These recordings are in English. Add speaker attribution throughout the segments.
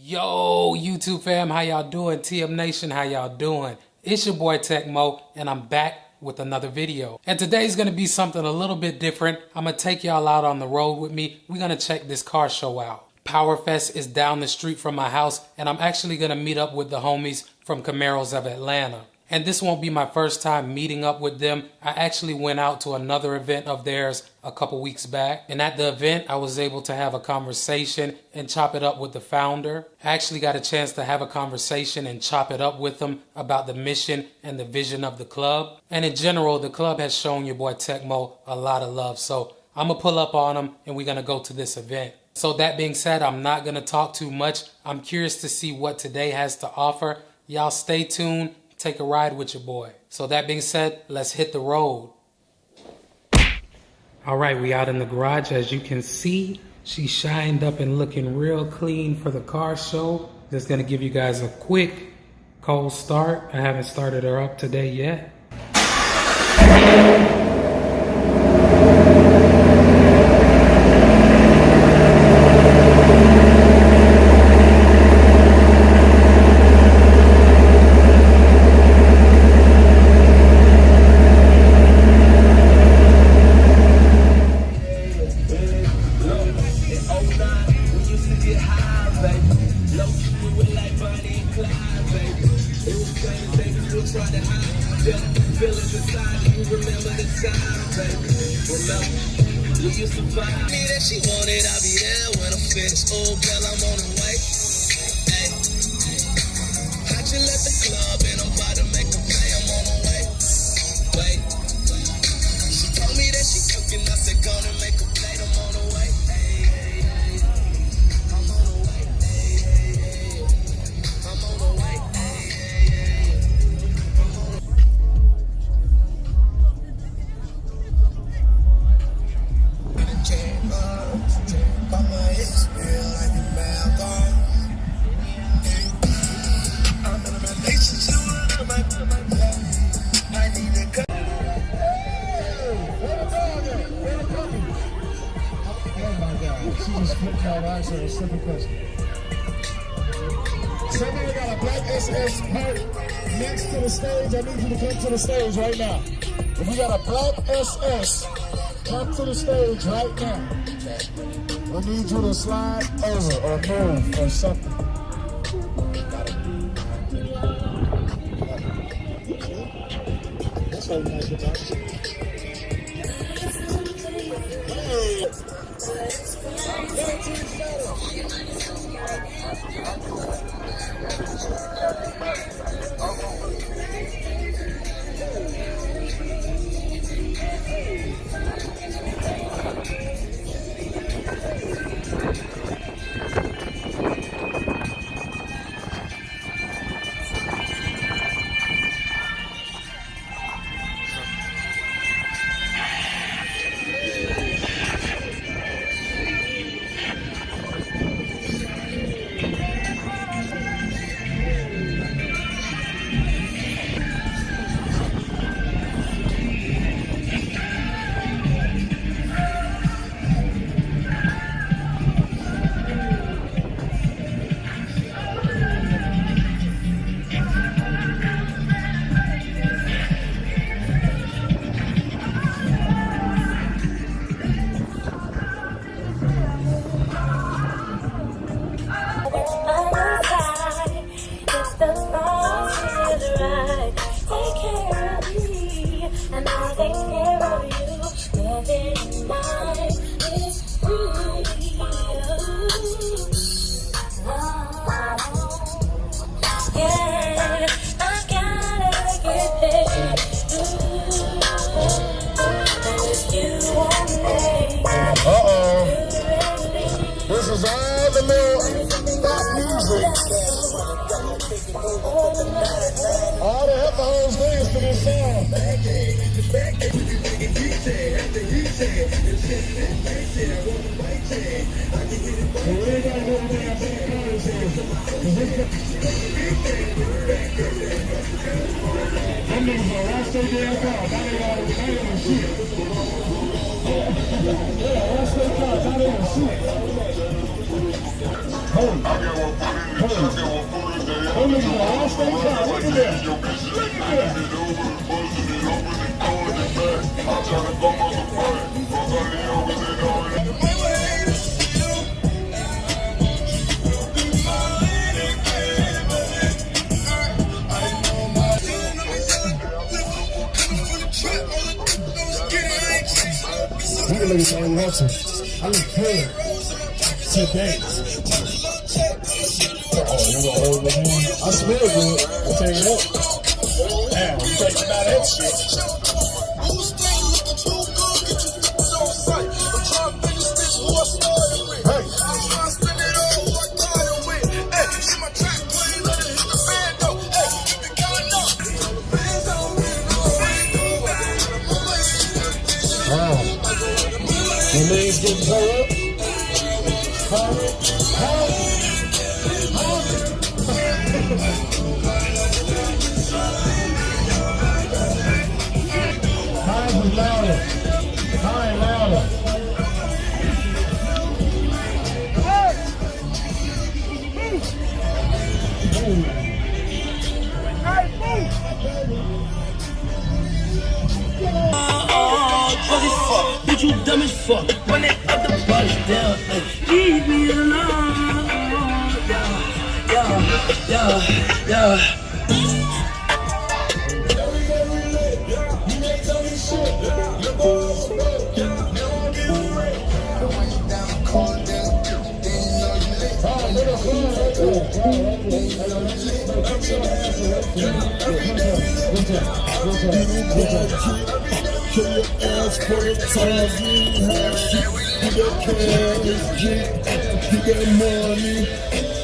Speaker 1: Yo, YouTube fam, how y'all doing? TM Nation, how y'all doing? It's your boy Tech Mo, and I'm back with another video. And today's gonna be something a little bit different. I'm gonna take y'all out on the road with me. We're gonna check this car show out. Powerfest is down the street from my house, and I'm actually gonna meet up with the homies from Camaros of Atlanta. And this won't be my first time meeting up with them. I actually went out to another event of theirs a couple weeks back. And at the event, I was able to have a conversation and chop it up with the founder. I actually got a chance to have a conversation and chop it up with them about the mission and the vision of the club. And in general, the club has shown your boy Tecmo a lot of love. So I'm gonna pull up on them and we're gonna go to this event. So that being said, I'm not gonna talk too much. I'm curious to see what today has to offer. Y'all stay tuned. Take a ride with your boy. So that being said, let's hit the road. All right, we out in the garage. As you can see, she shined up and looking real clean for the car show. Just gonna give you guys a quick cold start. I haven't started her up today yet.
Speaker 2: She wanted, I'll be there when I'm finished. Oh, girl, I'm on the way. Hey. I just left the club and I'm about to make a play. I'm on the way. Wait. She told me that she cooking. I said, gonna make a plate. I'm on the way. Hey, hey, hey. I'm on the way. Hey, hey, hey. I'm on the way. Hey, hey, hey.
Speaker 3: Somebody got a black SS part next to the stage. I need you to come to the stage right now. If you got a black SS, come to the stage right now. We need you to slide over or move or something. That's what we like about it. This is all the little pop music. All the headphones dance to this song. We ain't gotta go to damn them niggas gonna rush their damn car. Now they ain't even shit. Yeah, rush their car. Now they ain't shit. Hold Oh, look at that. All state crowd. Look at that. Look at You can look at Charlie Hudson. I look good today. Oh, you gonna hold my hand? I smell good. I'll tell you that. Damn, you think about that shit. The legs getting tore up. High and louder. High and louder.
Speaker 2: Bitch, you dumb as fuck. When it up the bus down, leave me alone. Yeah.
Speaker 3: Kill your ass for the time you have shit. You got cash, you got money.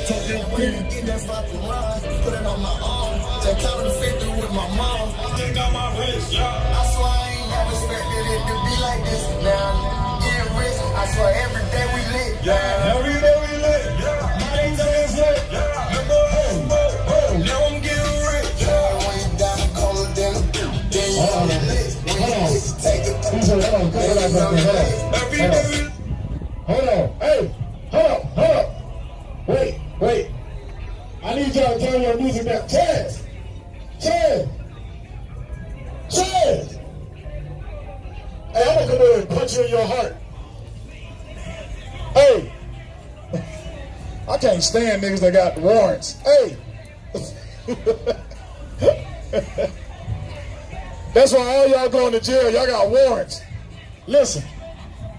Speaker 3: Talking weed, that's not the line. Put it on my arm. Just counting the 50 with my mom. I just got my wrist, yeah. I swear I ain't never expected it to be like this. Now I'm getting rich. I swear every day we lit. Yeah, every day we lit. Yeah, my ain't days lit. Yeah, now I'm getting rich. Yeah, when you down the color, then you lit. Hold on. Hey, hold up. Wait. I need y'all to turn your music down. Chaz. Hey, I'm gonna come over and punch you in your heart. Hey, I can't stand niggas that got warrants. Hey. That's why all y'all going to jail. Y'all got warrants. Listen.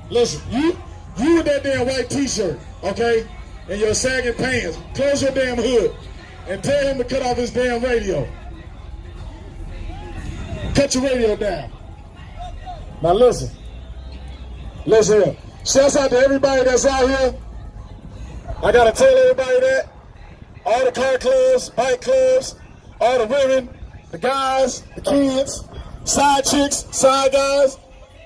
Speaker 3: You with that damn white t-shirt, okay? And your sagging pants. Close your damn hood. And tell him to cut off his damn radio. Cut your radio down. Now listen. Listen. Shouts out to everybody that's out here. I gotta tell everybody that. All the car clubs, bike clubs, all the women, the guys, the kids, side chicks, side guys,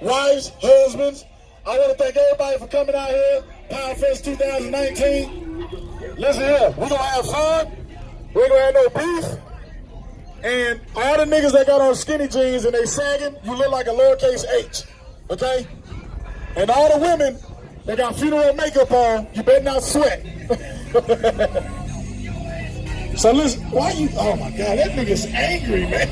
Speaker 3: wives, husbands. I want to thank everybody for coming out here. Powerfest 2019. Listen here, we're going to have fun. We ain't going to have no beef. And all the niggas that got on skinny jeans and they sagging, you look like a lowercase h. Okay? And all the women that got funeral makeup on, you better not sweat. So listen, why you, oh my God, that nigga's angry, man.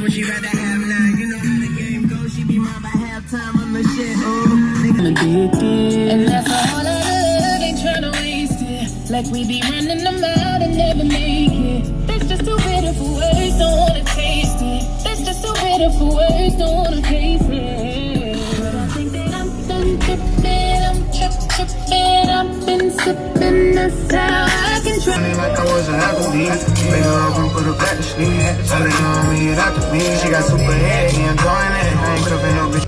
Speaker 2: when she rather have none. You know how the game goes, she be mine by halftime. I'm the shit, I'm addicted. And that's all I love, ain't tryna waste it. Like we be running them out and never make it. That's just too bitter for words, don't wanna taste it. That's just too bitter for words, don't wanna taste it. But I think that I'm done tripping, I'm tripping, I've been sipping, that's how I can try.
Speaker 4: Like I was an athlete, make her up and put her back to sleep. Tell her you want me, it after me. She got super head, he enjoying it. I ain't cuffing no bitch.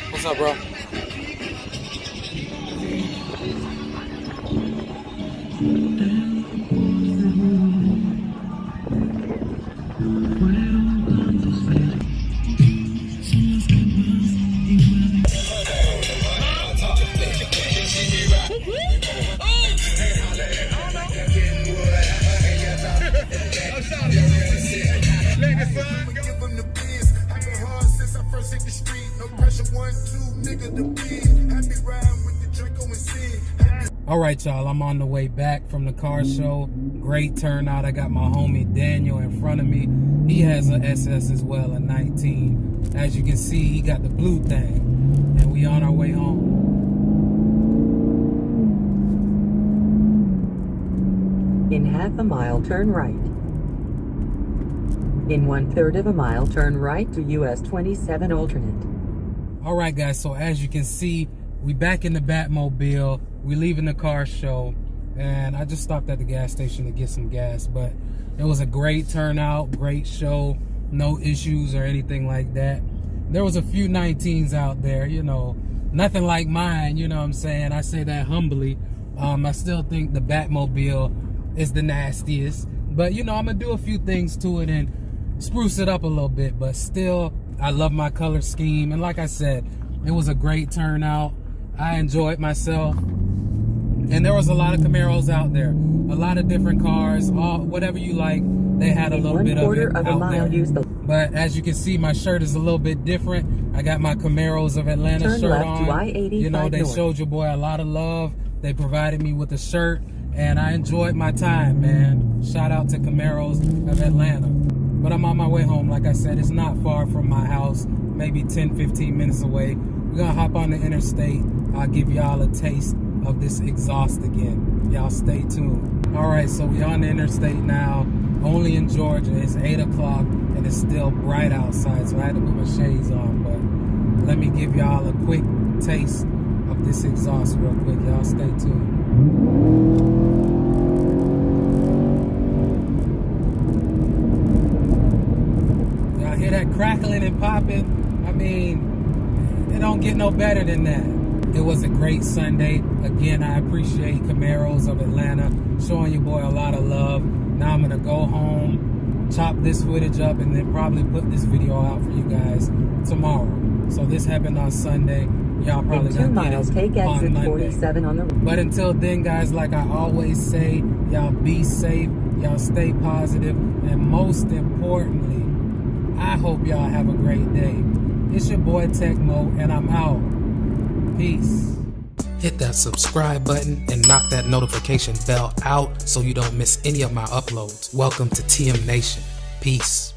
Speaker 1: What's up, bro? All right, y'all, I'm on the way back from the car show. Great turnout. I got my homie Daniel in front of me. He has an SS as well, a 19. As you can see, he got the blue thing. And we on our way home.
Speaker 5: In half a mile, turn right. In 1/3 of a mile, turn right to US 27 alternate.
Speaker 1: All right, guys, so as you can see, we back in the Batmobile. We leaving the car show, and I just stopped at the gas station to get some gas, but it was a great turnout, great show, no issues or anything like that. There was a few 19s out there, you know, nothing like mine, you know what I'm saying? I say that humbly. I still think the Batmobile is the nastiest, but you know, I'm gonna do a few things to it and spruce it up a little bit, but still, I love my color scheme, and like I said, it was a great turnout. I enjoyed myself. And there was a lot of Camaros out there, a lot of different cars, all whatever you like. They had a little bit of it out there. But as you can see, my shirt is a little bit different. I got my Camaros of Atlanta shirt on. You know, they showed your boy a lot of love. They provided me with a shirt, and I enjoyed my time, man. Shout out to Camaros of Atlanta. But I'm on my way home. Like I said, it's not far from my house, maybe 10, 15 minutes away. We're gonna hop on the interstate. I'll give y'all a taste of this exhaust again. Y'all stay tuned. All right, so we on the interstate now, only in Georgia. It's 8 o'clock and it's still bright outside, so I had to put my shades on, but let me give y'all a quick taste of this exhaust real quick. Y'all stay tuned. Y'all hear that crackling and popping? I mean, it don't get no better than that. It was a great Sunday. Again, I appreciate Camaros of Atlanta showing your boy a lot of love. Now I'm gonna go home, chop this footage up, and then probably put this video out for you guys tomorrow. So this happened on Sunday. Y'all probably
Speaker 5: in 2 miles, take exit
Speaker 1: Monday.
Speaker 5: 47 on the road.
Speaker 1: But until then, guys, like I always say, y'all be safe, y'all stay positive, and most importantly, I hope y'all have a great day. It's your boy Tecmo, and I'm out. Peace. Hit that subscribe button and knock that notification bell out so you don't miss any of my uploads. Welcome to TM Nation. Peace.